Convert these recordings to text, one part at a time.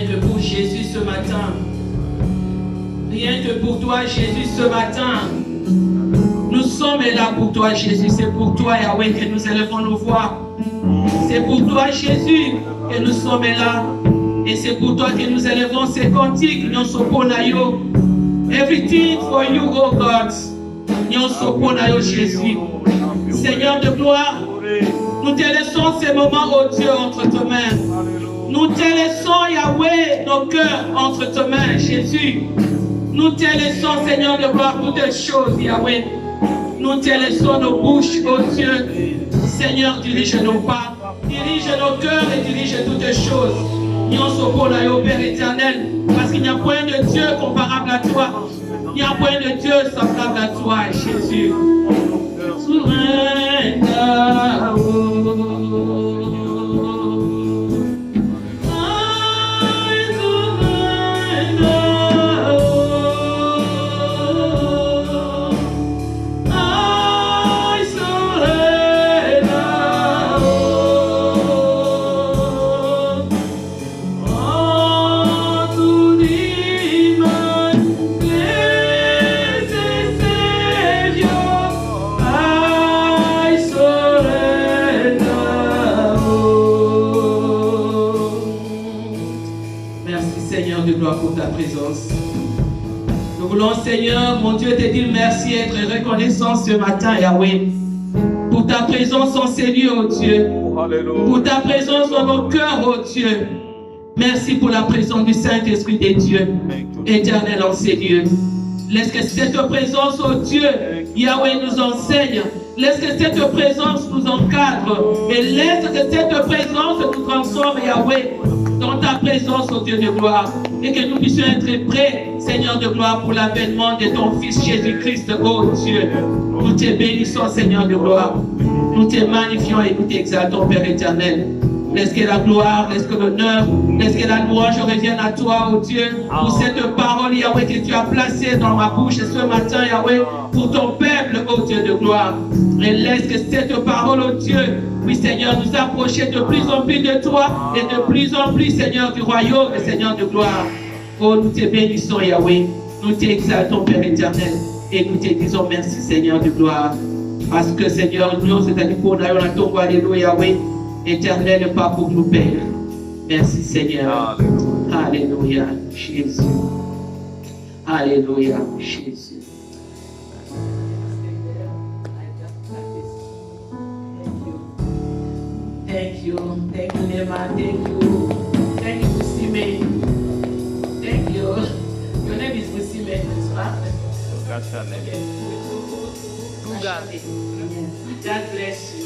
que pour Jésus ce matin. Rien que pour toi, Jésus, ce matin. Nous sommes là pour toi, Jésus. C'est pour toi, Yahweh, que nous élevons nos voix. C'est pour toi, Jésus, que nous sommes là. Et c'est pour toi que nous élevons ces cantiques. Nyosoponayo. Everything for you, oh God. Nyosoponayo, Jésus. Seigneur de gloire, nous te laissons ces moments, oh Dieu, entre tes mains. Nous te laissons, Yahweh, nos cœurs entre tes mains, Jésus. Nous te laissons, Seigneur de gloire, toutes les choses, Yahweh. Nous te laissons nos bouches, oh Dieu. Seigneur, dirige nos pas, dirige nos cœurs et dirige toutes les choses. Nyonsoponayo, Père éternel, parce qu'il n'y a point de Dieu comparable à toi. Il n'y a point de Dieu semblable à toi, Jésus. Pour ta présence. Nous voulons, Seigneur, mon Dieu, te dire merci et être reconnaissant ce matin, Yahweh, pour ta présence en ces lieux, oh Dieu, pour ta présence dans nos cœurs, oh Dieu. Merci pour la présence du Saint-Esprit des dieux, éternel en ces lieux. Laisse que cette présence, oh Dieu, Yahweh, nous enseigne. Laisse que cette présence nous encadre. Et laisse que cette présence nous transforme, Yahweh, dans ta présence, oh Dieu de gloire. Et que nous puissions être prêts, Seigneur de gloire, pour l'avènement de ton Fils Jésus-Christ, oh Dieu. Nous te bénissons, Seigneur de gloire. Nous te magnifions et nous t'exaltons, Père éternel. Laisse que la gloire, laisse que l'honneur, laisse que la louange revienne à toi, oh Dieu, pour cette parole, Yahweh, que tu as placée dans ma bouche ce matin, Yahweh, pour ton peuple, oh Dieu de gloire. Et laisse que cette parole, oh Dieu, oui Seigneur, nous approcher de plus en plus de toi et de plus en plus, Seigneur, du royaume et Seigneur de gloire. Oh, nous te bénissons, Yahweh, nous t'exaltons, Père éternel, et nous te disons merci, Seigneur de gloire. Parce que, Seigneur, nous, c'est-à-dire pour nous, on a alléluia, Yahweh. Éternel, pas pour nous, Père. Merci, Seigneur. Alléluia, Jésus. Alléluia, Jésus. Thank you, Nema. Thank you. Thank you, Busime. Thank you. Your name is Busime, n'est-ce pas? God bless you.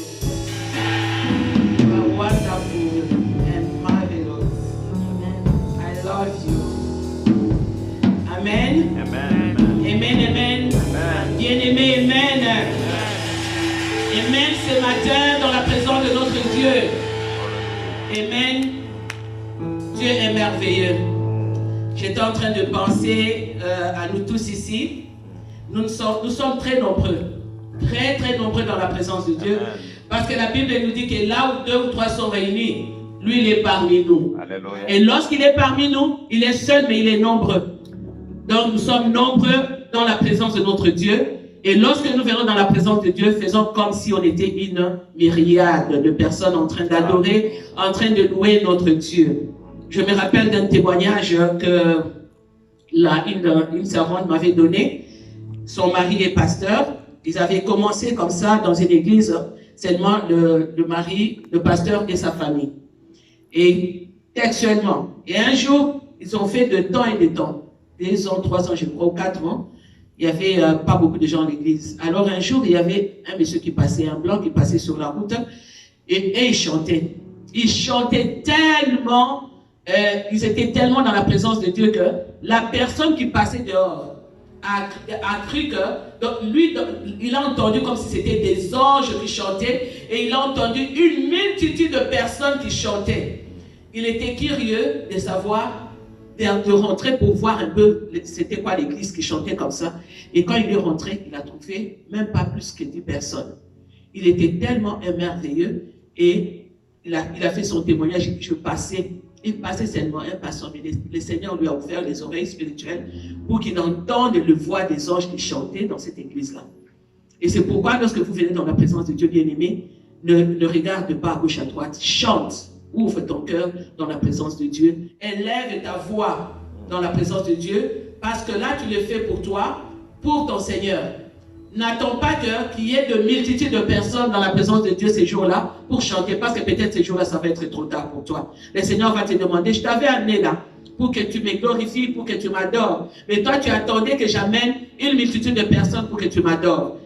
Wonderful and marvelous. I love you. Amen. Amen. Amen. Amen. Bien-aimé, amen. Amen ce matin dans la présence de notre Dieu. Amen. Dieu est merveilleux. J'étais en train de penser à nous tous ici. Nous sommes très nombreux. Très nombreux dans la présence de Dieu. Amen. Parce que la Bible nous dit que là où 2 ou 3 sont réunis, lui il est parmi nous. Alléluia. Et lorsqu'il est parmi nous, il est seul mais il est nombreux. Donc nous sommes nombreux dans la présence de notre Dieu. Et lorsque nous venons dans la présence de Dieu, faisons comme si on était une myriade de personnes en train d'adorer, en train de louer notre Dieu. Je me rappelle d'un témoignage que une servante m'avait donné. Son mari est pasteur. Ils avaient commencé comme ça dans une église, seulement le mari, le pasteur et sa famille. Et textuellement. Et un jour, ils ont fait de temps et de temps. 2 ans, 3 ans, je crois, ou 4 ans. Il n'y avait pas beaucoup de gens à l'église. Alors un jour, il y avait un monsieur qui passait, un blanc qui passait sur la route. Et il chantait. Ils chantaient tellement, ils étaient tellement dans la présence de Dieu que la personne qui passait dehors a cru que, donc lui, il a entendu comme si c'était des anges qui chantaient, et il a entendu une multitude de personnes qui chantaient. Il était curieux de savoir, de rentrer pour voir un peu c'était quoi l'église qui chantait comme ça. Et quand il est rentré, il a trouvé même pas plus que 10 personnes. Il était tellement merveilleux, et il a fait son témoignage. Je passais Il passait seulement un passant, mais le Seigneur lui a ouvert les oreilles spirituelles pour qu'il entende le voix des anges qui chantaient dans cette église-là. Et c'est pourquoi, lorsque vous venez dans la présence de Dieu bien-aimé, ne regarde pas à gauche, à droite. Chante, ouvre ton cœur dans la présence de Dieu. Élève ta voix dans la présence de Dieu, parce que là, tu le fais pour toi, pour ton Seigneur. N'attends pas qu'il y ait de multitudes de personnes dans la présence de Dieu ces jours-là pour chanter, parce que peut-être ces jours-là, ça va être trop tard pour toi. Le Seigneur va te demander, je t'avais amené là pour que tu me glorifies, pour que tu m'adores. Mais toi, tu attendais que j'amène une multitude de personnes pour que tu m'adores.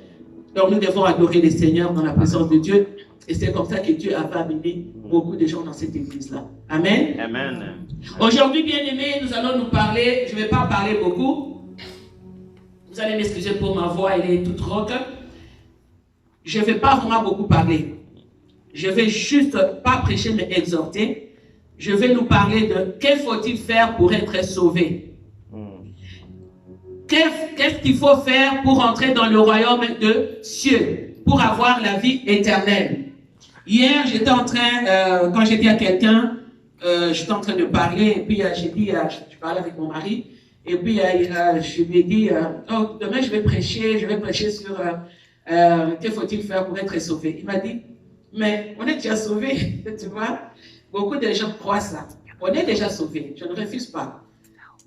Donc, nous devons adorer le Seigneur dans la présence de Dieu. Et c'est comme ça que Dieu a amené beaucoup de gens dans cette église-là. Amen. Amen. Aujourd'hui, bien-aimés, nous allons nous parler, je ne vais pas parler beaucoup. Vous allez m'excuser pour ma voix, elle est toute rauque. Je ne vais pas vraiment beaucoup parler. Je vais juste, pas prêcher, mais exhorter. Je vais nous parler de qu'est-ce qu'il faut faire pour être sauvé. Qu'est-ce qu'il faut faire pour entrer dans le royaume de cieux, pour avoir la vie éternelle. Hier, j'étais en train, quand j'ai dit à quelqu'un, j'étais en train de parler, et puis j'ai dit, je parlais avec mon mari, et puis je lui ai dit, oh, demain je vais prêcher sur que faut-il faire pour être sauvé. Il m'a dit, mais on est déjà sauvé, tu vois. Beaucoup de gens croient ça. On est déjà sauvé, je ne refuse pas.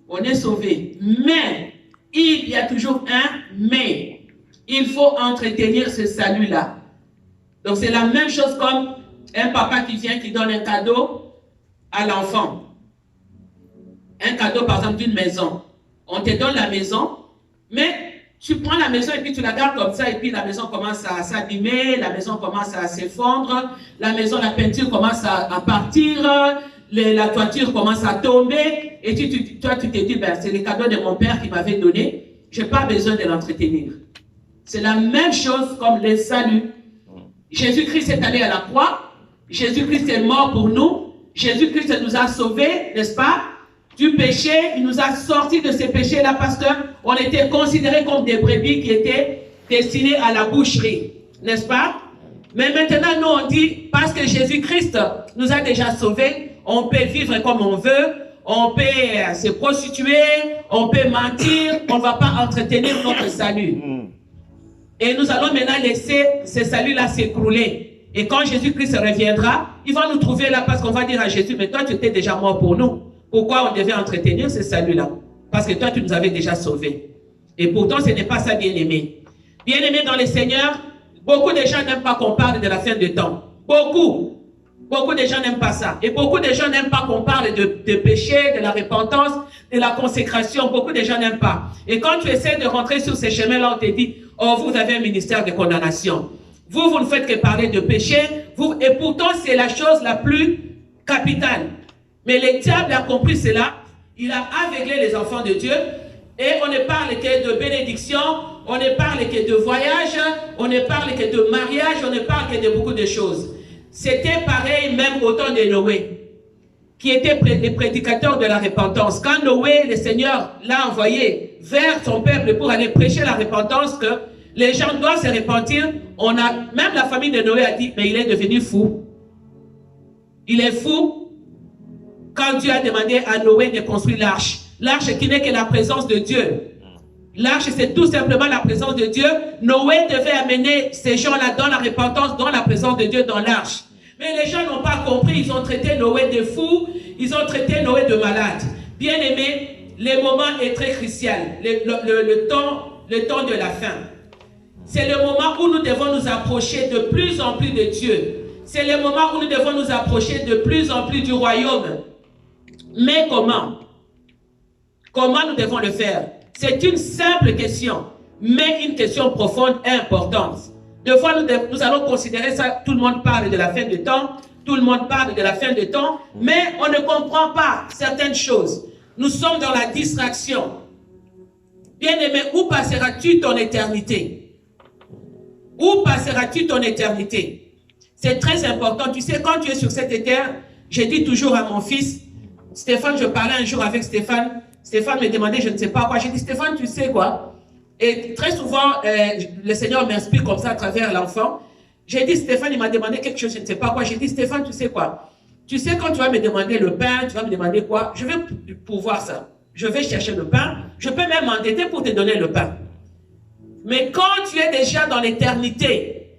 On est sauvé, mais il y a toujours un mais. Il faut entretenir ce salut-là. Donc c'est la même chose comme un papa qui vient, qui donne un cadeau à l'enfant. Un cadeau par exemple d'une maison. On te donne la maison, mais tu prends la maison et puis tu la gardes comme ça et puis la maison commence à s'abîmer, la maison commence à s'effondrer, la maison, la peinture commence à partir, la toiture commence à tomber et toi tu te dis, ben, c'est le cadeau de mon père qui m'avait donné, je n'ai pas besoin de l'entretenir. C'est la même chose comme le salut. Jésus-Christ est allé à la croix, Jésus-Christ est mort pour nous, Jésus-Christ nous a sauvés, n'est-ce pas, du péché, il nous a sortis de ces péchés-là parce qu'on était considérés comme des brebis qui étaient destinées à la boucherie, n'est-ce pas? Mais maintenant, nous on dit, parce que Jésus-Christ nous a déjà sauvés, on peut vivre comme on veut, on peut se prostituer, on peut mentir, on ne va pas entretenir notre salut. Et nous allons maintenant laisser ce salut-là s'écrouler. Et quand Jésus-Christ reviendra, il va nous trouver là parce qu'on va dire à Jésus, mais toi tu étais déjà mort pour nous. Pourquoi on devait entretenir ce salut-là? Parce que toi tu nous avais déjà sauvés. Et pourtant ce n'est pas ça, bien-aimé. Bien-aimé dans le Seigneur, beaucoup de gens n'aiment pas qu'on parle de la fin de temps. Beaucoup de gens n'aiment pas ça. Et beaucoup de gens n'aiment pas qu'on parle de péché, de la repentance, de la consécration. Beaucoup de gens n'aiment pas. Et quand tu essaies de rentrer sur ces chemins-là, on te dit, oh, vous avez un ministère de condamnation. Vous ne faites que parler de péché. Et pourtant, c'est la chose la plus capitale. Mais le diable a compris cela. Il a aveuglé les enfants de Dieu. Et on ne parle que de bénédiction. On ne parle que de voyage. On ne parle que de mariage. On ne parle que de beaucoup de choses. C'était pareil même au temps de Noé, qui était le prédicateur de la repentance. Quand Noé, le Seigneur, l'a envoyé vers son peuple pour aller prêcher la repentance, que les gens doivent se repentir, même la famille de Noé a dit, mais il est devenu fou. Il est fou quand Dieu a demandé à Noé de construire l'arche. L'arche qui n'est que la présence de Dieu. L'arche, c'est tout simplement la présence de Dieu. Noé devait amener ces gens-là dans la repentance, dans la présence de Dieu, dans l'arche. Mais les gens n'ont pas compris, ils ont traité Noé de fou, ils ont traité Noé de malade. Bien aimé, le moment est très crucial, le temps de la fin. C'est le moment où nous devons nous approcher de plus en plus de Dieu. C'est le moment où nous devons nous approcher de plus en plus du royaume. Mais comment? Comment nous devons le faire? C'est une simple question, mais une question profonde et importante. Des fois, nous allons considérer ça, tout le monde parle de la fin du temps, tout le monde parle de la fin du temps, mais on ne comprend pas certaines choses. Nous sommes dans la distraction. Bien-aimé, où passeras-tu ton éternité? Où passeras-tu ton éternité? C'est très important. Tu sais, quand tu es sur cette terre, j'ai dit toujours à mon fils, Stéphane, je parlais un jour avec Stéphane, Stéphane me demandait, je ne sais pas quoi. J'ai dit, Stéphane, tu sais quoi? Et très souvent, le Seigneur m'inspire comme ça à travers l'enfant. J'ai dit, Stéphane, il m'a demandé quelque chose, je ne sais pas quoi. J'ai dit, Stéphane, tu sais quoi? Tu sais, quand tu vas me demander le pain, tu vas me demander quoi? Je vais pouvoir ça. Je vais chercher le pain. Je peux même m'endetter pour te donner le pain. Mais quand tu es déjà dans l'éternité,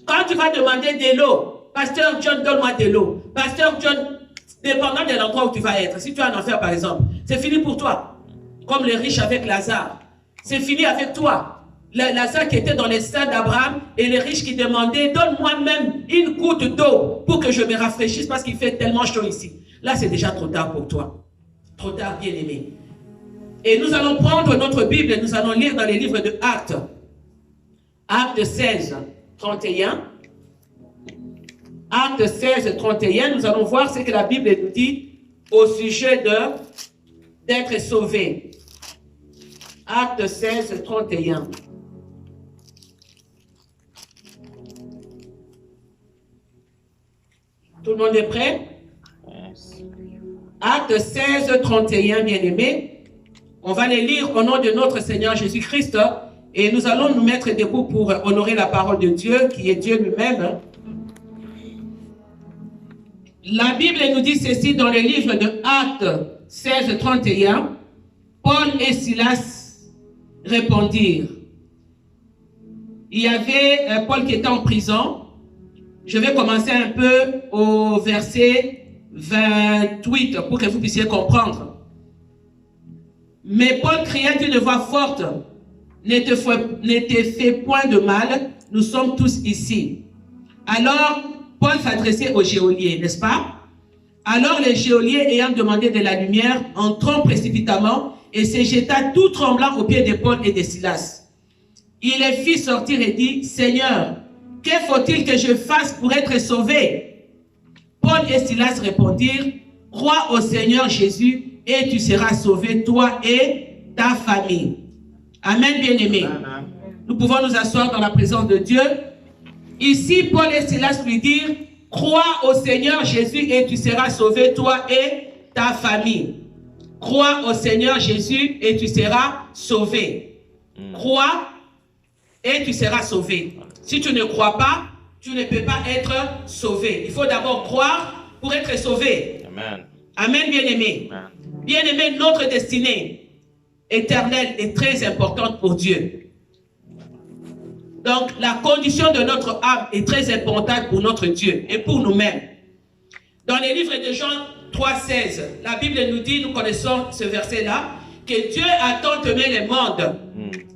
quand tu vas demander de l'eau, Pasteur John, donne-moi de l'eau. Pasteur John, dépendant de l'endroit où tu vas être, si tu es en enfer par exemple, c'est fini pour toi. Comme les riches avec Lazare. C'est fini avec toi. Lazare qui était dans les seins d'Abraham et les riches qui demandaient, donne-moi même une goutte d'eau pour que je me rafraîchisse parce qu'il fait tellement chaud ici. Là, c'est déjà trop tard pour toi. Trop tard, bien-aimé. Et nous allons prendre notre Bible et nous allons lire dans les livres de Actes. Actes 16, 31. Actes 16, 31, nous allons voir ce que la Bible nous dit au sujet d'être sauvé. Actes 16, 31. Tout le monde est prêt? Actes 16, 31, bien-aimés. On va les lire au nom de notre Seigneur Jésus-Christ et nous allons nous mettre debout pour honorer la parole de Dieu, qui est Dieu lui-même. La Bible nous dit ceci dans le livre de Actes 16, 31. Paul et Silas répondirent. Il y avait Paul qui était en prison. Je vais commencer un peu au verset 28 pour que vous puissiez comprendre. Mais Paul cria d'une voix forte, ne te fais point de mal, nous sommes tous ici. Alors, Paul s'adressait aux geôliers, n'est-ce pas? Alors les geôliers, ayant demandé de la lumière, entrant précipitamment et se jeta tout tremblant aux pieds de Paul et de Silas. Il les fit sortir et dit, Seigneur, que faut-il que je fasse pour être sauvé? Paul et Silas répondirent, crois au Seigneur Jésus et tu seras sauvé, toi et ta famille. Amen, bien-aimés. Nous pouvons nous asseoir dans la présence de Dieu. Ici, Paul et Silas lui dirent, crois au Seigneur Jésus et tu seras sauvé, toi et ta famille. Crois au Seigneur Jésus et tu seras sauvé. Crois et tu seras sauvé. Si tu ne crois pas, tu ne peux pas être sauvé. Il faut d'abord croire pour être sauvé. Amen. Amen, bien-aimé. Bien-aimé, notre destinée éternelle est très importante pour Dieu. Donc, la condition de notre âme est très importante pour notre Dieu et pour nous-mêmes. Dans les livres de Jean 3,16, la Bible nous dit, nous connaissons ce verset-là, que Dieu a tant aimé le monde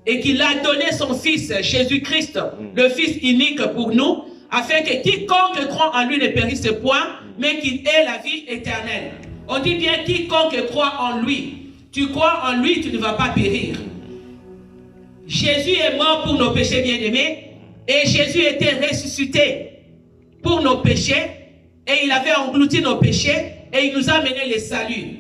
et qu'il a donné son Fils, Jésus-Christ, le Fils unique pour nous, afin que quiconque croit en lui ne périsse point, mais qu'il ait la vie éternelle. On dit bien quiconque croit en lui. Tu crois en lui, tu ne vas pas périr. Jésus est mort pour nos péchés, bien-aimés, et Jésus était ressuscité pour nos péchés, et il avait englouti nos péchés, et il nous a amené le salut.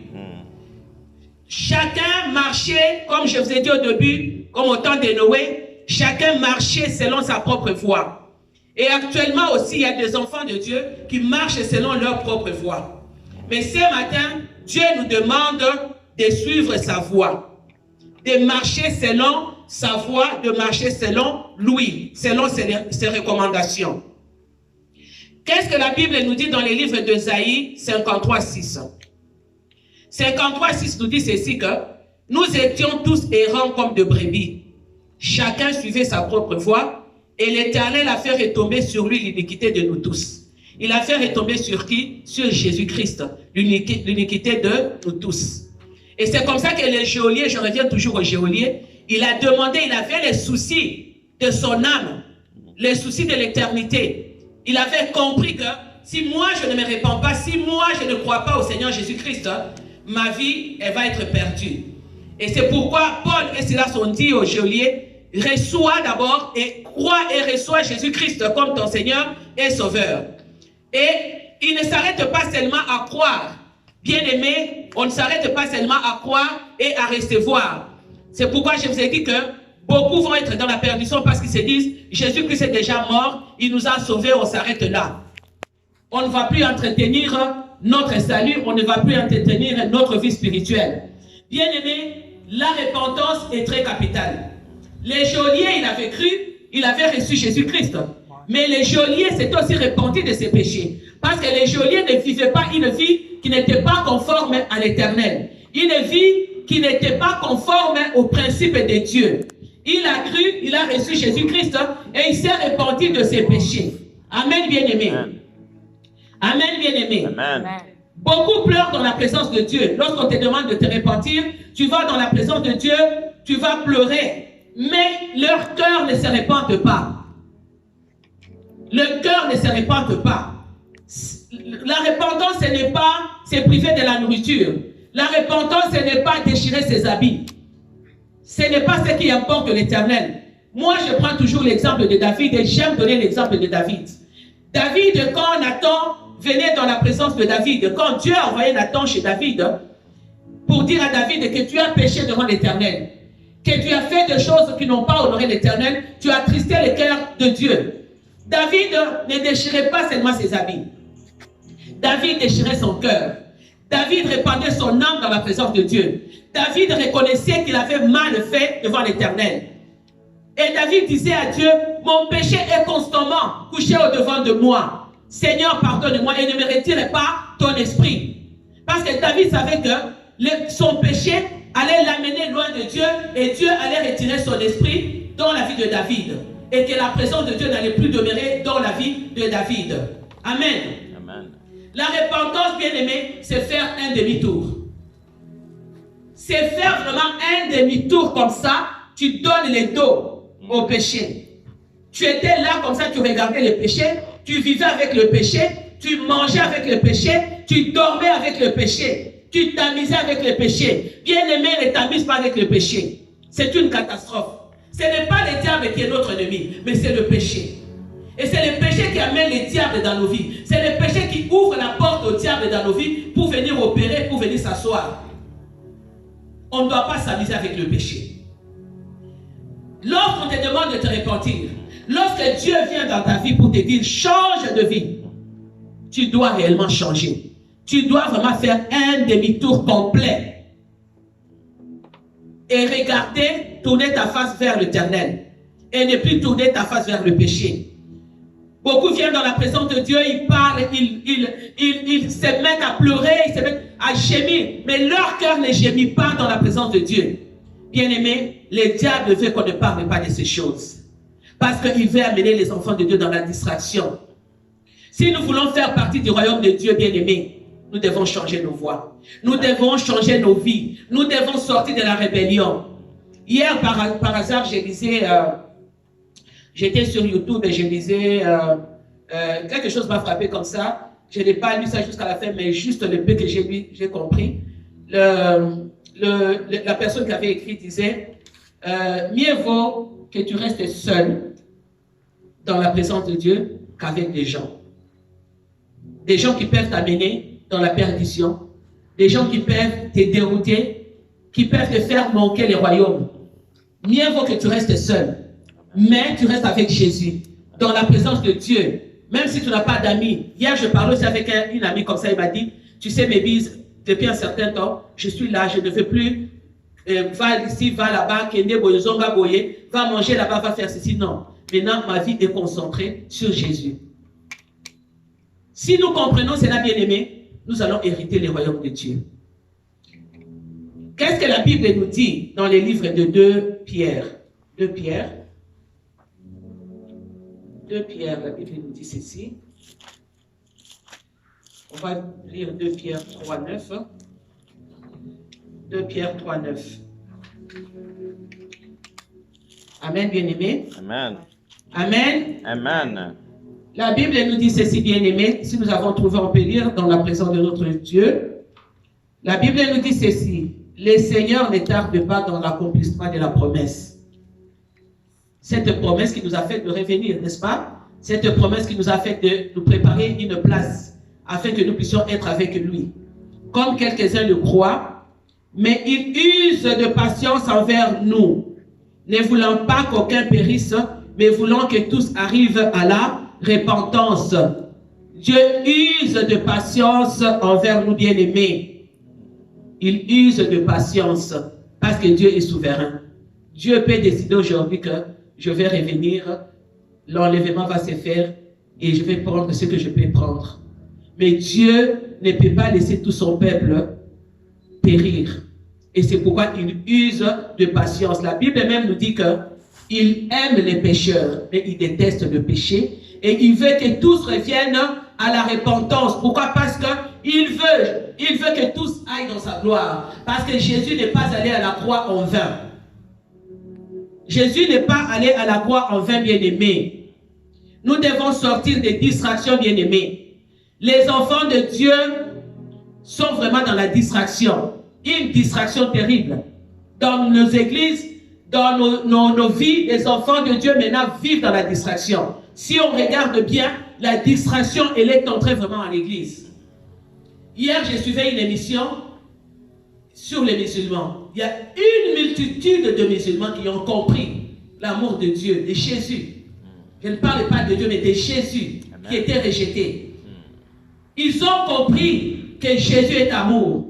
Chacun marchait, comme je vous ai dit au début, comme au temps de Noé, chacun marchait selon sa propre voie. Et actuellement aussi, il y a des enfants de Dieu qui marchent selon leur propre voie. Mais ce matin, Dieu nous demande de suivre sa voie, de marcher selon sa voie, de marcher selon lui, selon ses recommandations. Qu'est-ce que la Bible nous dit dans les livres d'Ésaïe 53:6? 53:6 nous dit ceci que nous étions tous errants comme de brebis. Chacun suivait sa propre voie et l'Éternel a fait retomber sur lui l'iniquité de nous tous. Il a fait retomber sur qui? Sur Jésus-Christ, l'iniquité de nous tous. Et c'est comme ça que les geôliers, je reviens toujours aux geôliers, il a demandé, il avait les soucis de son âme, les soucis de l'éternité. Il avait compris que si moi je ne me répands pas, si moi je ne crois pas au Seigneur Jésus-Christ, ma vie, elle va être perdue. Et c'est pourquoi Paul et Silas ont dit aux geôliers, reçois d'abord et crois et reçois Jésus-Christ comme ton Seigneur et Sauveur. Et il ne s'arrête pas seulement à croire. Bien-aimé, on ne s'arrête pas seulement à croire et à recevoir. C'est pourquoi je vous ai dit que beaucoup vont être dans la perdition parce qu'ils se disent, Jésus-Christ est déjà mort, il nous a sauvés, on s'arrête là. On ne va plus entretenir notre salut, on ne va plus entretenir notre vie spirituelle. Bien-aimé, la repentance est très capitale. Les geôliers, il avait cru, il avait reçu Jésus-Christ. Mais les geôliers s'étaient aussi repentis de ses péchés. Parce que les geôliers ne vivaient pas une vie qui n'était pas conforme à l'Éternel. Une vie qui n'était pas conforme aux principes de Dieu. Il a cru, il a reçu Jésus-Christ et il s'est repenti de ses péchés. Amen, bien-aimé. Amen, bien-aimé. Beaucoup pleurent dans la présence de Dieu. Lorsqu'on te demande de te repentir, tu vas dans la présence de Dieu, tu vas pleurer. Mais leur cœur ne se répande pas. Le cœur ne se répande pas. La repentance, ce n'est pas se priver de la nourriture. La repentance, ce n'est pas déchirer ses habits. Ce n'est pas ce qui importe l'Éternel. Moi, je prends toujours l'exemple de David et j'aime donner l'exemple de David. David, quand Nathan venait dans la présence de David, quand Dieu a envoyé Nathan chez David pour dire à David que tu as péché devant l'Éternel, que tu as fait des choses qui n'ont pas honoré l'Éternel, tu as attristé le cœur de Dieu. David ne déchirait pas seulement ses habits. David déchirait son cœur. David répandait son âme dans la présence de Dieu. David reconnaissait qu'il avait mal fait devant l'Éternel. Et David disait à Dieu, mon péché est constamment couché au-devant de moi. Seigneur, pardonne-moi et ne me retire pas ton esprit. Parce que David savait que son péché allait l'amener loin de Dieu et Dieu allait retirer son esprit dans la vie de David. Et que la présence de Dieu n'allait plus demeurer dans la vie de David. Amen. Amen. La repentance, bien-aimé, c'est faire un demi-tour. C'est faire vraiment un demi-tour comme ça, tu donnes le dos au péché. Tu étais là comme ça, tu regardais le péché, tu vivais avec le péché, tu mangeais avec le péché, tu dormais avec le péché, tu t'amusais avec le péché. Bien-aimé, ne t'amuse pas avec le péché. C'est une catastrophe. Ce n'est pas le diable qui est notre ennemi, mais c'est le péché. Et c'est le péché qui amène les diables dans nos vies. C'est le péché qui ouvre la porte au diable dans nos vies pour venir opérer, pour venir s'asseoir. On ne doit pas s'amuser avec le péché. Lorsqu'on te demande de te repentir, lorsque Dieu vient dans ta vie pour te dire change de vie, tu dois réellement changer. Tu dois vraiment faire un demi-tour complet. Et regarder, tourner ta face vers l'Éternel. Et ne plus tourner ta face vers le péché. Beaucoup viennent dans la présence de Dieu, ils parlent, ils se mettent à pleurer, ils se mettent à gémir. Mais leur cœur ne gémit pas dans la présence de Dieu. Bien-aimé, le diable veut qu'on ne parle pas de ces choses. Parce qu'il veut amener les enfants de Dieu dans la distraction. Si nous voulons faire partie du royaume de Dieu, bien-aimé, nous devons changer nos voies. Nous devons changer nos vies. Nous devons sortir de la rébellion. Hier, par hasard, je lisais, j'étais sur YouTube et je lisais, quelque chose m'a frappé comme ça. Je n'ai pas lu ça jusqu'à la fin, mais juste le peu que j'ai lu, j'ai compris. La personne qui avait écrit disait, mieux vaut que tu restes seul dans la présence de Dieu qu'avec des gens. Des gens qui peuvent t'amener dans la perdition, des gens qui peuvent te dérouter, qui peuvent te faire manquer les royaumes. Mieux vaut que tu restes seul, mais tu restes avec Jésus, dans la présence de Dieu, même si tu n'as pas d'amis. Hier, je parlais aussi avec une amie comme ça, il m'a dit, tu sais, mes bises, depuis un certain temps, je suis là, je ne veux plus, va ici, va là-bas, va manger là-bas, va faire ceci. Non, maintenant, ma vie est concentrée sur Jésus. Si nous comprenons cela, bien-aimé, nous allons hériter les royaumes de Dieu. Qu'est-ce que la Bible nous dit dans les livres de 2 Pierre? 2 Pierre, la Bible nous dit ceci. On va lire 2 Pierre 3, 9. 2 Pierre 3, 9. Amen, bien-aimé. Amen. Amen. Amen. La Bible nous dit ceci, bien-aimé. Si nous avons trouvé, on peut lire dans la présence de notre Dieu. La Bible nous dit ceci. Le Seigneur ne tarde pas dans l'accomplissement de la promesse. Cette promesse qui nous a fait de revenir, n'est-ce pas? Cette promesse qui nous a fait de nous préparer une place afin que nous puissions être avec lui. Comme quelques-uns le croient, mais il use de patience envers nous, ne voulant pas qu'aucun périsse, mais voulant que tous arrivent à la repentance. Dieu use de patience envers nous, bien-aimés. Il use de patience parce que Dieu est souverain. Dieu peut décider aujourd'hui que je vais revenir, l'enlèvement va se faire et je vais prendre ce que je peux prendre. Mais Dieu ne peut pas laisser tout son peuple périr. Et c'est pourquoi il use de patience. La Bible même nous dit qu'il aime les pécheurs, mais il déteste le péché. Et il veut que tous reviennent à la repentance. Pourquoi? Parce qu'il veut que tous aillent dans sa gloire. Parce que Jésus n'est pas allé à la croix en vain. Jésus n'est pas allé à la croix en vain, bien-aimés. Nous devons sortir des distractions, bien-aimés. Les enfants de Dieu sont vraiment dans la distraction. Une distraction terrible. Dans nos églises, dans nos vies, les enfants de Dieu maintenant vivent dans la distraction. Si on regarde bien, la distraction, elle est entrée vraiment à l'église. Hier, j'ai suivi une émission sur les musulmans. Il y a une multitude de musulmans qui ont compris l'amour de Dieu, de Jésus. Je ne parle pas de Dieu, mais de Jésus, qui était rejeté. Ils ont compris que Jésus est amour.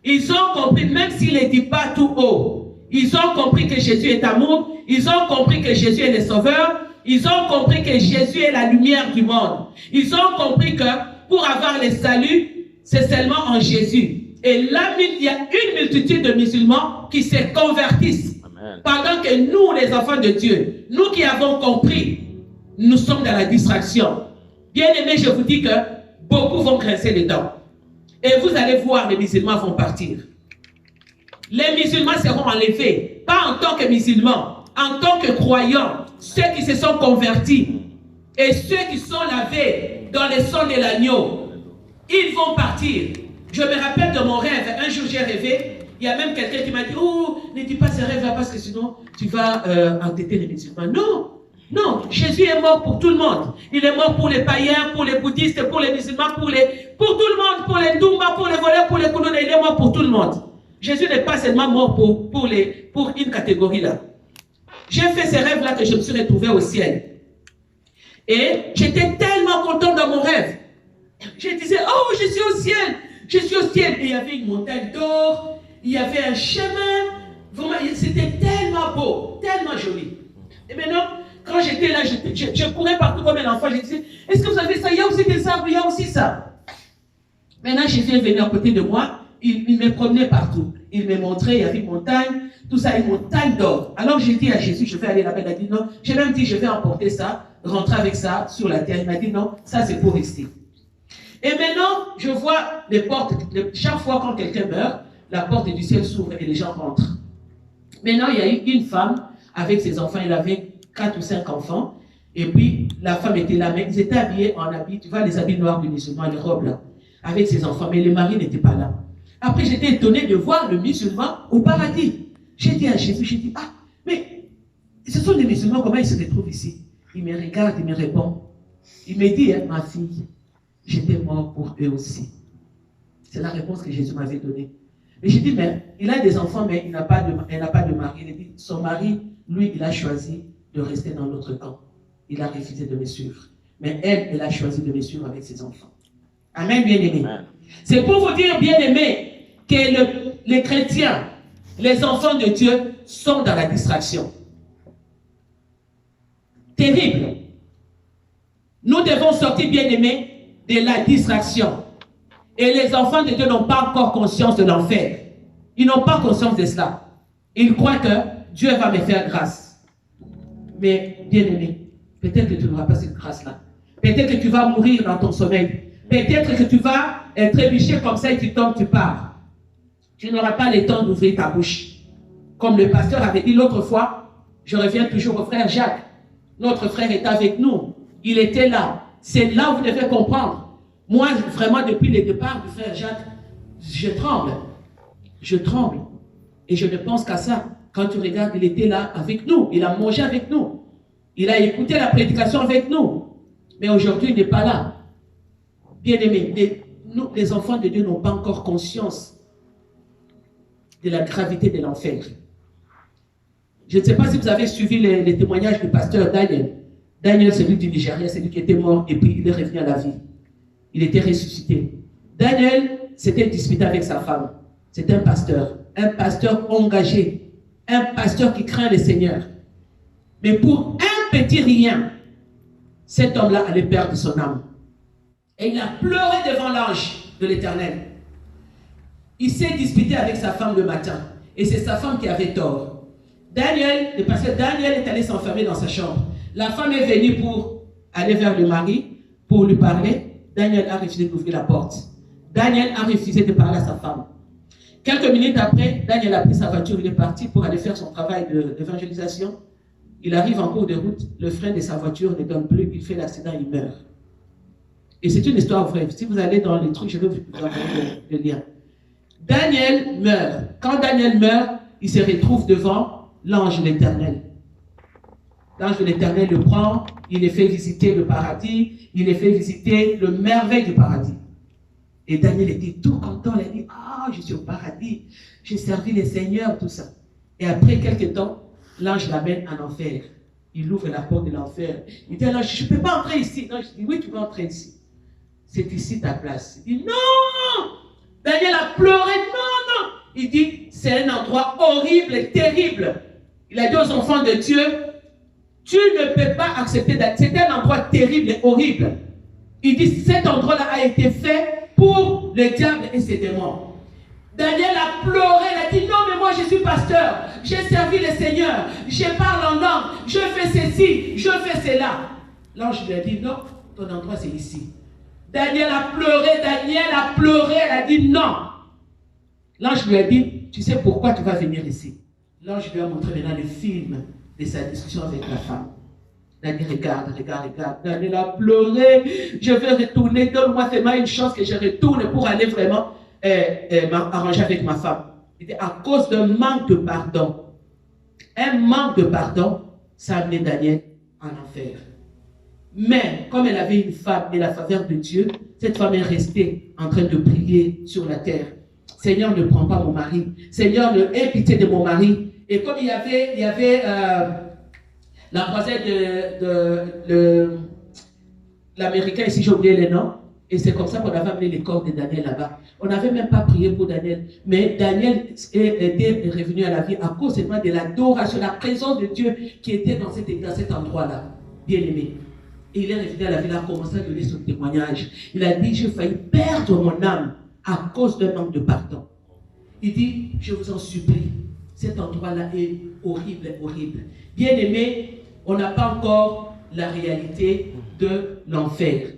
Ils ont compris, même s'il ne dit pas tout haut, ils ont compris que Jésus est amour. Ils ont compris que Jésus est le sauveur. Ils ont compris que Jésus est la lumière du monde. Ils ont compris que pour avoir le salut, c'est seulement en Jésus. Et là, il y a une multitude de musulmans qui se convertissent. Amen. Pendant que nous, les enfants de Dieu, nous qui avons compris, nous sommes dans la distraction. Bien aimé, je vous dis que beaucoup vont grincer les dents. Et vous allez voir, les musulmans vont partir. Les musulmans seront enlevés, pas en tant que musulmans, en tant que croyants, ceux qui se sont convertis et ceux qui sont lavés dans le sang de l'agneau. Ils vont partir. Je me rappelle de mon rêve. Un jour, j'ai rêvé. Il y a même quelqu'un qui m'a dit, oh, ne dis pas ce rêve-là parce que sinon, tu vas entêter les musulmans. Non, non. Jésus est mort pour tout le monde. Il est mort pour les païens, pour les bouddhistes, pour les musulmans, pour tout le monde, pour les Ndumba, pour les voleurs, pour les Kounouna. Il est mort pour tout le monde. Jésus n'est pas seulement mort pour une catégorie là. J'ai fait ces rêves-là que je me suis retrouvé au ciel. Et j'étais tellement content dans mon rêve. Je disais, oh, je suis au ciel. Je suis au ciel. Et il y avait une montagne d'or. Il y avait un chemin. Vraiment, c'était tellement beau, tellement joli. Et maintenant, quand j'étais là, je courais partout comme un enfant. Je disais, est-ce que vous avez ça? Il y a aussi des arbres, il y a aussi ça. Maintenant, Jésus est venu à côté de moi. Il me promenait partout. Il me montrait, il y avait une montagne, tout ça, une montagne d'or. Alors j'ai dit à Jésus, je vais aller là-bas. Il a dit non. J'ai même dit, je vais emporter ça, rentrer avec ça sur la terre. Il m'a dit non, ça c'est pour rester. Et maintenant, je vois les portes. Chaque fois quand quelqu'un meurt, la porte du ciel s'ouvre et les gens rentrent. Maintenant, il y a eu une femme avec ses enfants. Elle avait 4 ou 5 enfants. Et puis, la femme était là. Mais ils étaient habillés en habits, tu vois, les habits noirs du musulman, les robes là, avec ses enfants. Mais le mari n'était pas là. Après, j'étais étonné de voir le musulman au paradis. J'ai dit à Jésus, j'ai dit, ah, mais ce sont des musulmans, comment ils se retrouvent ici? Il me regarde, il me répond. Il me dit, ma fille, j'étais mort pour eux aussi. C'est la réponse que Jésus m'avait donnée. Et j'ai dit, mais il a des enfants, mais elle n'a pas de mari. Il a dit, son mari, lui, il a choisi de rester dans l'autre camp. Il a refusé de me suivre. Mais elle a choisi de me suivre avec ses enfants. Amen, bien-aimés. C'est pour vous dire, bien-aimés, que les chrétiens, les enfants de Dieu, sont dans la distraction. Terrible. Nous devons sortir, bien-aimés, de la distraction. Et les enfants de Dieu n'ont pas encore conscience de l'enfer. Ils n'ont pas conscience de cela. Ils croient que Dieu va me faire grâce. Mais, bien-aimé, peut-être que tu n'auras pas cette grâce-là. Peut-être que tu vas mourir dans ton sommeil. Peut-être que tu vas trébucher comme ça et tu tombes, tu pars. Tu n'auras pas le temps d'ouvrir ta bouche. Comme le pasteur avait dit l'autre fois, je reviens toujours au frère Jacques. Notre frère est avec nous. Il était là. C'est là où vous devez comprendre. Moi, vraiment, depuis le départ du frère Jacques, je tremble. Je tremble. Et je ne pense qu'à ça. Quand tu regardes, il était là avec nous. Il a mangé avec nous. Il a écouté la prédication avec nous. Mais aujourd'hui, il n'est pas là. Bien-aimés, les enfants de Dieu n'ont pas encore conscience de la gravité de l'enfer. Je ne sais pas si vous avez suivi les témoignages du pasteur Daniel. Daniel, c'est lui du Nigeria, c'est lui qui était mort et puis il est revenu à la vie. Il était ressuscité. Daniel s'était disputé avec sa femme. C'était un pasteur engagé, un pasteur qui craint le Seigneur. Mais pour un petit rien, cet homme-là allait perdre son âme. Et il a pleuré devant l'ange de l'Éternel. Il s'est disputé avec sa femme le matin. Et c'est sa femme qui avait tort. Le pasteur Daniel est allé s'enfermer dans sa chambre. La femme est venue pour aller vers le mari, pour lui parler. Daniel a refusé d'ouvrir la porte. Daniel a refusé de parler à sa femme. Quelques minutes après, Daniel a pris sa voiture, il est parti pour aller faire son travail d'évangélisation. Il arrive en cours de route, le frein de sa voiture ne donne plus, il fait l'accident, il meurt. Et c'est une histoire vraie. Si vous allez dans les trucs, je vais vous envoyer le lien. Daniel meurt. Quand Daniel meurt, il se retrouve devant l'ange de l'Éternel. L'ange de l'Éternel le prend, il le fait visiter le paradis, il le fait visiter le merveille du paradis. Et Daniel était tout content, il a dit, ah, je suis au paradis, j'ai servi les seigneurs, tout ça. Et après quelques temps, l'ange l'amène en enfer. Il ouvre la porte de l'enfer. Il dit à l'ange, je ne peux pas entrer ici. Non, je dis, oui, tu peux entrer ici. C'est ici ta place. Il dit, non! Daniel a pleuré, non, non! Il dit, c'est un endroit horrible et terrible. Il a dit aux enfants de Dieu, tu ne peux pas accepter d'être. C'est un endroit terrible et horrible. Il dit, cet endroit-là a été fait pour le diable et ses démons. Daniel a pleuré, il a dit, non, mais moi je suis pasteur, j'ai servi le Seigneur, je parle en langue, je fais ceci, je fais cela. L'ange lui a dit, non, ton endroit c'est ici. Daniel a pleuré, elle a dit non. L'ange lui a dit, tu sais pourquoi tu vas venir ici? L'ange lui a montré maintenant le film de sa discussion avec la femme. Il a dit, regarde. Daniel a pleuré, je vais retourner, donne-moi seulement une chance que je retourne pour aller vraiment m'arranger avec ma femme. Il dit, à cause d'un manque de pardon. Un manque de pardon, ça a amené Daniel en enfer. Mais comme elle avait une femme et la faveur de Dieu, cette femme est restée en train de prier sur la terre. Seigneur, ne prends pas mon mari. Seigneur, aie pitié de mon mari. Et comme il y avait la croisade de l'Américain, ici j'ai oublié les noms, et c'est comme ça qu'on avait amené les corps de Daniel là-bas. On n'avait même pas prié pour Daniel, mais Daniel était revenu à la vie à cause seulement de l'adoration, la présence de Dieu qui était dans cet endroit-là, bien aimé. Et il est revenu à la vie, il a commencé à donner son témoignage. Il a dit, j'ai failli perdre mon âme à cause d'un manque de pardon. Il dit, je vous en supplie, cet endroit-là est horrible, horrible. Bien aimé, on n'a pas encore la réalité de l'enfer.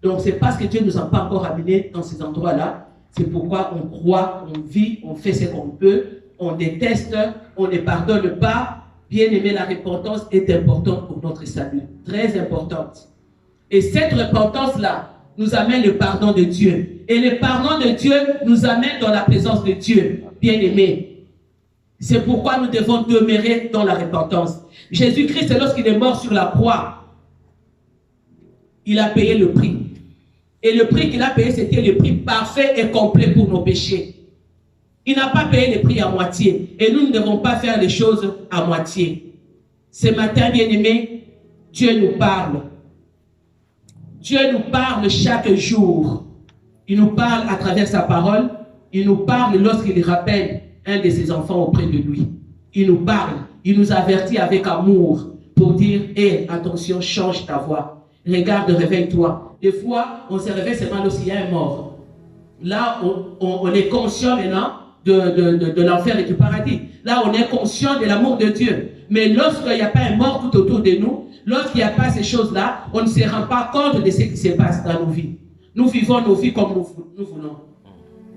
Donc c'est parce que Dieu ne nous a pas encore amenés dans ces endroits-là. C'est pourquoi on croit, on vit, on fait ce qu'on peut, on déteste, on ne pardonne pas. Bien aimé, la repentance est importante pour notre salut. Très importante. Et cette repentance-là nous amène le pardon de Dieu. Et le pardon de Dieu nous amène dans la présence de Dieu. Bien aimé. C'est pourquoi nous devons demeurer dans la repentance. Jésus-Christ, lorsqu'il est mort sur la croix, il a payé le prix. Et le prix qu'il a payé, c'était le prix parfait et complet pour nos péchés. Il n'a pas payé le prix à moitié. Et nous ne devons pas faire les choses à moitié. Ce matin, bien-aimés, Dieu nous parle. Dieu nous parle chaque jour. Il nous parle à travers sa parole. Il nous parle lorsqu'il rappelle un de ses enfants auprès de lui. Il nous parle. Il nous avertit avec amour pour dire, hé, attention, change ta voix. Regarde, réveille-toi. Des fois, on se réveille seulement lorsqu'il y a un mort. Là, on est conscient maintenant de l'enfer et du paradis. Là, on est conscient de l'amour de Dieu. Mais lorsqu'il n'y a pas un mort tout autour de nous, lorsqu'il n'y a pas ces choses-là, on ne se rend pas compte de ce qui se passe dans nos vies. Nous vivons nos vies comme nous voulons.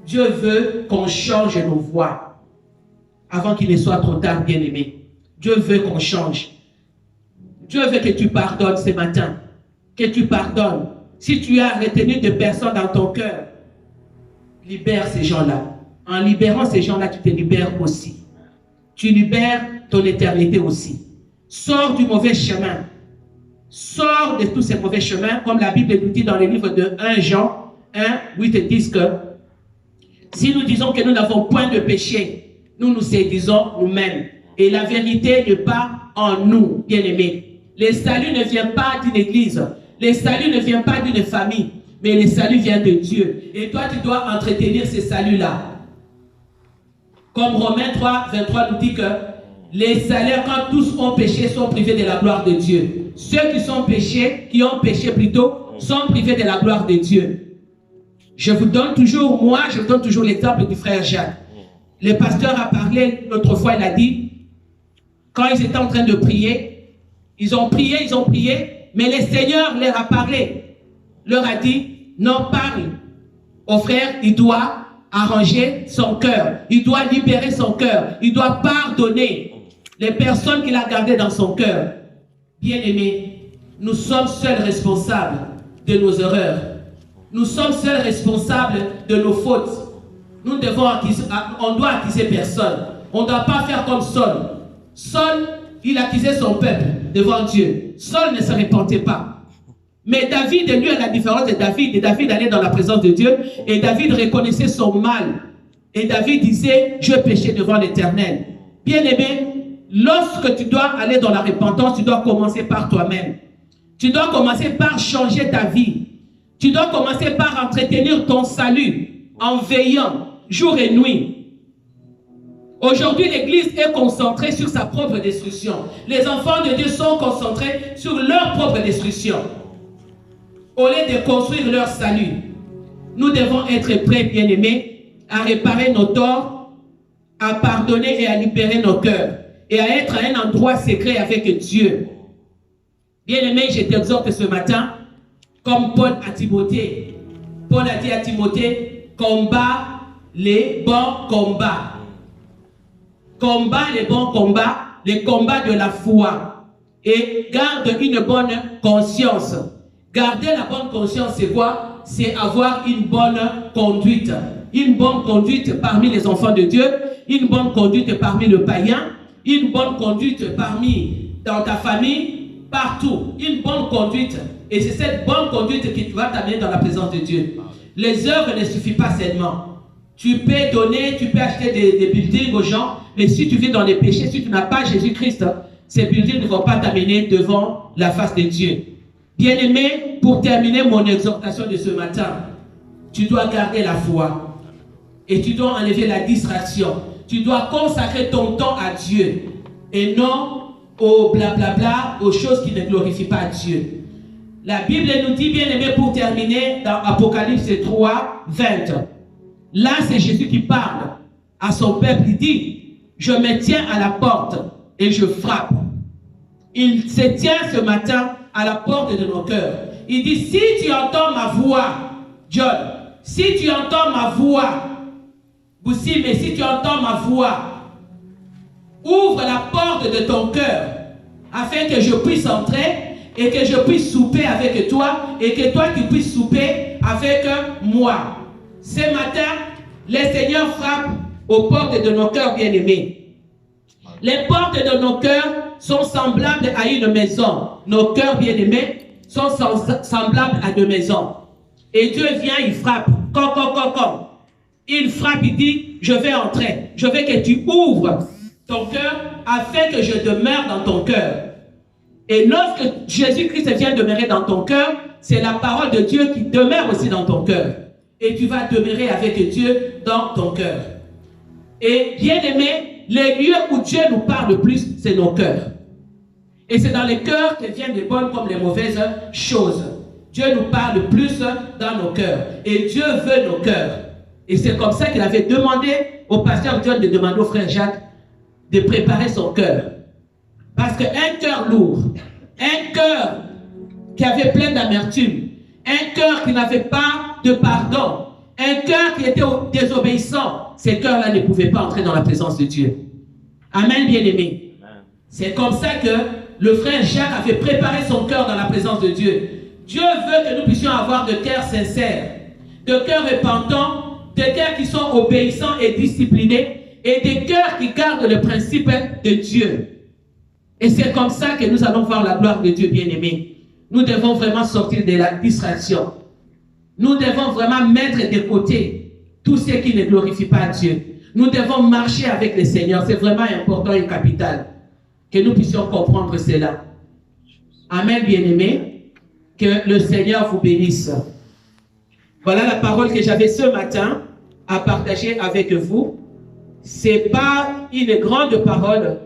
Dieu veut qu'on change nos voies avant qu'il ne soit trop tard, bien-aimé. Dieu veut qu'on change. Dieu veut que tu pardonnes ce matin. Que tu pardonnes. Si tu as retenu des personnes dans ton cœur, libère ces gens-là. En libérant ces gens-là, tu te libères aussi. Tu libères ton éternité aussi. Sors du mauvais chemin. Sors de tous ces mauvais chemins, comme la Bible nous dit dans le livre de 1 Jean 1, 8 et 10 que si nous disons que nous n'avons point de péché, nous nous séduisons nous-mêmes. Et la vérité n'est pas en nous, bien-aimés. Le salut ne vient pas d'une église. Le salut ne vient pas d'une famille. Mais le salut vient de Dieu. Et toi, tu dois entretenir ce salut-là. Comme Romains 3, 23 nous dit que les salaires, quand tous ont péché, sont privés de la gloire de Dieu. Ceux qui ont péché plutôt, sont privés de la gloire de Dieu. Je vous donne toujours l'exemple du frère Jacques. Le pasteur a parlé, l'autre fois il a dit, quand ils étaient en train de prier, ils ont prié, mais le Seigneur leur a parlé, leur a dit, non, parle au frère, il doit arranger son cœur, il doit libérer son cœur, il doit pardonner les personnes qu'il a gardées dans son cœur. Bien-aimés, nous sommes seuls responsables de nos erreurs. Nous sommes seuls responsables de nos fautes. On doit accuser personne. On ne doit pas faire comme Saul. Saul, il accusait son peuple devant Dieu. Saul ne se repentait pas. Mais David, lui, à la différence de David, et David allait dans la présence de Dieu, et David reconnaissait son mal. Et David disait, je péchais devant l'Éternel. Bien-aimé, lorsque tu dois aller dans la repentance, tu dois commencer par toi-même. Tu dois commencer par changer ta vie. Tu dois commencer par entretenir ton salut en veillant jour et nuit. Aujourd'hui, l'Église est concentrée sur sa propre destruction. Les enfants de Dieu sont concentrés sur leur propre destruction au lieu de construire leur salut. Nous devons être prêts, bien-aimés, à réparer nos torts, à pardonner et à libérer nos cœurs et à être à un endroit secret avec Dieu. Bien-aimé, je t'exhorte ce matin, comme Paul à Timothée. Paul a dit à Timothée, combat les bons combats. Combat les bons combats, les combats de la foi. Et garde une bonne conscience. Garder la bonne conscience, c'est quoi? C'est avoir une bonne conduite. Une bonne conduite parmi les enfants de Dieu, une bonne conduite parmi le païen, une bonne conduite dans ta famille, partout. Une bonne conduite. Et c'est cette bonne conduite qui va t'amener dans la présence de Dieu. Les œuvres ne suffisent pas seulement. Tu peux donner, tu peux acheter des buildings aux gens, mais si tu vis dans les péchés, si tu n'as pas Jésus-Christ, ces buildings ne vont pas t'amener devant la face de Dieu. Bien-aimé, pour terminer mon exhortation de ce matin, tu dois garder la foi et tu dois enlever la distraction. Tu dois consacrer ton temps à Dieu et non au blablabla, aux choses qui ne glorifient pas Dieu. La Bible nous dit, bien-aimé, pour terminer, dans Apocalypse 3, 20. Là, c'est Jésus qui parle à son peuple. Il dit, je me tiens à la porte et je frappe. Il se tient ce matin à la porte de nos cœurs. Il dit, si tu entends ma voix, John, si tu entends ma voix, Boussi, mais si tu entends ma voix, ouvre la porte de ton cœur afin que je puisse entrer et que je puisse souper avec toi et que toi tu puisses souper avec moi. Ce matin, le Seigneur frappe aux portes de nos cœurs bien-aimés. Les portes de nos cœurs sont semblables à une maison. Nos cœurs bien-aimés sont semblables à deux maisons. Et Dieu vient, il frappe. Il frappe, il dit, je vais entrer. Je veux que tu ouvres ton cœur afin que je demeure dans ton cœur. Et lorsque Jésus-Christ vient demeurer dans ton cœur, c'est la parole de Dieu qui demeure aussi dans ton cœur. Et tu vas demeurer avec Dieu dans ton cœur. Et bien aimé, les lieux où Dieu nous parle le plus, c'est nos cœurs. Et c'est dans les cœurs que viennent les bonnes comme les mauvaises choses. Dieu nous parle le plus dans nos cœurs. Et Dieu veut nos cœurs. Et c'est comme ça qu'il avait demandé au pasteur John de demander au frère Jacques de préparer son cœur. Parce qu'un cœur lourd, un cœur qui avait plein d'amertume, un cœur qui n'avait pas de pardon, un cœur qui était désobéissant, ces cœurs-là ne pouvaient pas entrer dans la présence de Dieu. Amen, bien-aimé. C'est comme ça que le frère Jacques avait préparé son cœur dans la présence de Dieu. Dieu veut que nous puissions avoir de cœurs sincères, de cœurs repentants, de cœurs qui sont obéissants et disciplinés, et des cœurs qui gardent le principe de Dieu. Et c'est comme ça que nous allons voir la gloire de Dieu, bien-aimé. Nous devons vraiment sortir de la distraction. Nous devons vraiment mettre de côté tout ce qui ne glorifie pas Dieu. Nous devons marcher avec le Seigneur. C'est vraiment important et capital que nous puissions comprendre cela. Amen, bien-aimé. Que le Seigneur vous bénisse. Voilà la parole que j'avais ce matin à partager avec vous. Ce n'est pas une grande parole,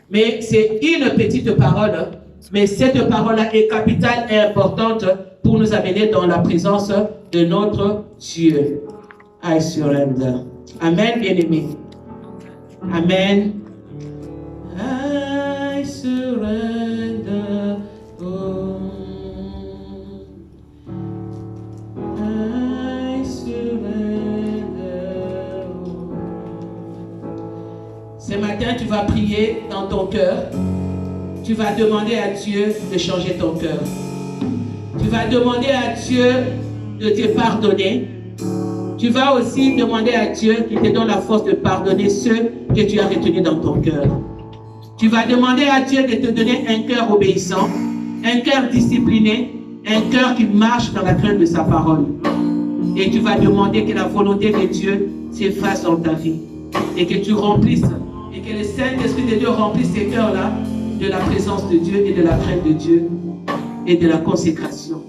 mais c'est une petite parole. Mais cette parole-là est capitale et importante pour pour nous amener dans la présence de notre Dieu. I surrender. Amen, bien-aimé. Amen. I surrender. Oh. I surrender. Oh. Ce matin, tu vas prier dans ton cœur. Tu vas demander à Dieu de changer ton cœur. Tu vas demander à Dieu de te pardonner. Tu vas aussi demander à Dieu qu'il te donne la force de pardonner ceux que tu as retenus dans ton cœur. Tu vas demander à Dieu de te donner un cœur obéissant, un cœur discipliné, un cœur qui marche dans la crainte de sa parole. Et tu vas demander que la volonté de Dieu s'efface dans ta vie. Et que tu remplisses, et que le Saint-Esprit de Dieu remplisse ces cœurs-là de la présence de Dieu et de la crainte de Dieu et de la consécration.